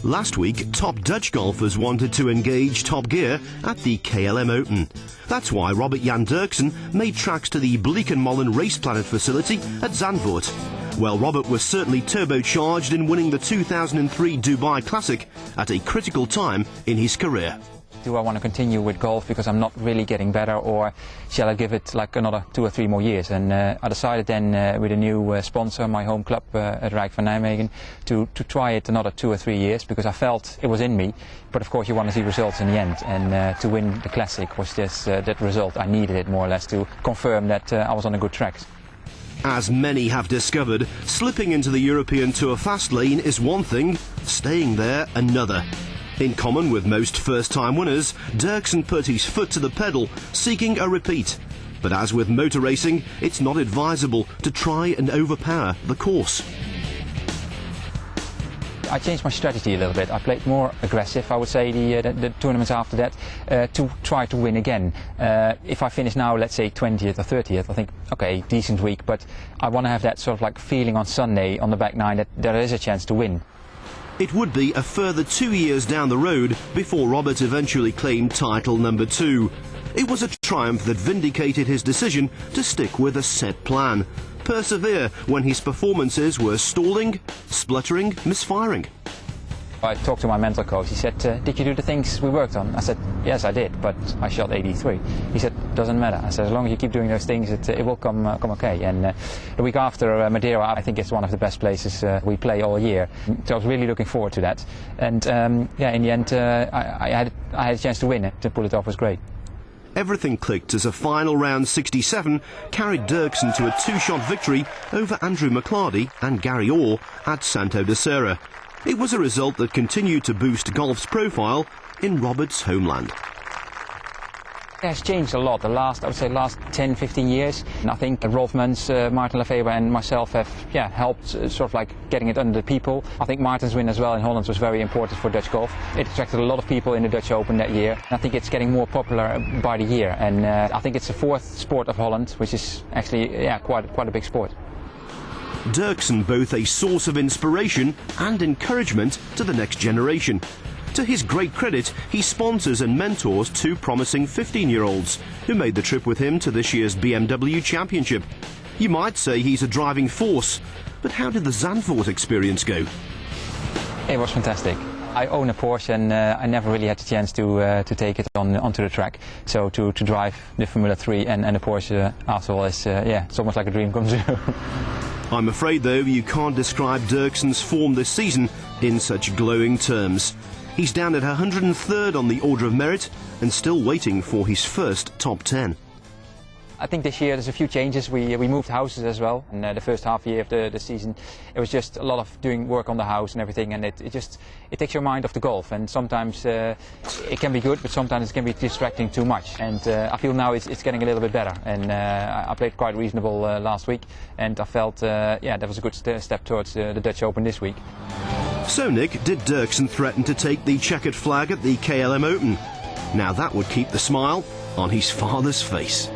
Last week, top Dutch golfers wanted to engage top gear at the KLM Open. That's why Robert Jan Derksen made tracks to the Bleekenmolen Race Planet facility at Zandvoort. Well, Robert was certainly turbocharged in winning the 2003 Dubai Classic at a critical time in his career. Do I want to continue with golf because I'm not really getting better, or shall I give it like another 2 or 3 more years? And I decided then with a new sponsor, my home club at Rijk van Nijmegen, to try it another 2 or 3 years because I felt it was in me. But of course you want to see results in the end, and to win the Classic was just that result. I needed it more or less to confirm that I was on a good track. As many have discovered, slipping into the European Tour fast lane is one thing, staying there another. In common with most first-time winners, Derksen put his foot to the pedal, seeking a repeat. But as with motor racing, it's not advisable to try and overpower the course. I changed my strategy a little bit. I played more aggressive, I would say, the tournaments after that, to try to win again. If I finish now, let's say 20th or 30th, I think, okay, decent week, but I want to have that sort of like feeling on Sunday on the back nine that there is a chance to win. It would be a further 2 years down the road before Robert eventually claimed title number 2. It was a triumph that vindicated his decision to stick with a set plan. Persevere when his performances were stalling, spluttering, misfiring. I talked to my mental coach. He said, did you do the things we worked on? I said, yes, I did, but I shot 83. He said, doesn't matter. I said, as long as you keep doing those things, it will come okay. And the week after Madeira, I think it's one of the best places we play all year. So I was really looking forward to that. And yeah, in the end, I had a chance to win it. To pull it off was great. Everything clicked as a final round 67 carried Derksen to a 2-shot victory over Andrew McClarty and Gary Orr at Santo de Serra. It was a result that continued to boost golf's profile in Robert's homeland. It has changed a lot, I would say, last 10, 15 years. And I think Rolf Muns, Martin Lefebvre and myself have helped sort of like getting it under the people. I think Martin's win as well in Holland was very important for Dutch golf. It attracted a lot of people in the Dutch Open that year. I think it's getting more popular by the year, and I think it's the 4th sport of Holland, which is actually quite a big sport. Derksen both a source of inspiration and encouragement to the next generation. To his great credit, he sponsors and mentors 2 promising 15-year-olds who made the trip with him to this year's BMW Championship. You might say he's a driving force, but how did the Zandvoort experience go? It was fantastic. I own a Porsche, and I never really had the chance to take it onto the track. So to drive the Formula 3 and a Porsche after all is, it's almost like a dream come true. I'm afraid, though, you can't describe Derksen's form this season in such glowing terms. He's down at 103rd on the Order of Merit and still waiting for his first top 10. I think this year there's a few changes. We moved houses as well, and the first half year of the season it was just a lot of doing work on the house and everything, and it takes your mind off the golf, and sometimes it can be good, but sometimes it can be distracting too much, and I feel now it's getting a little bit better, and I played quite reasonable last week, and I felt that was a good step towards the Dutch Open this week. So Nick, did Derksen threaten to take the checkered flag at the KLM Open? Now that would keep the smile on his father's face.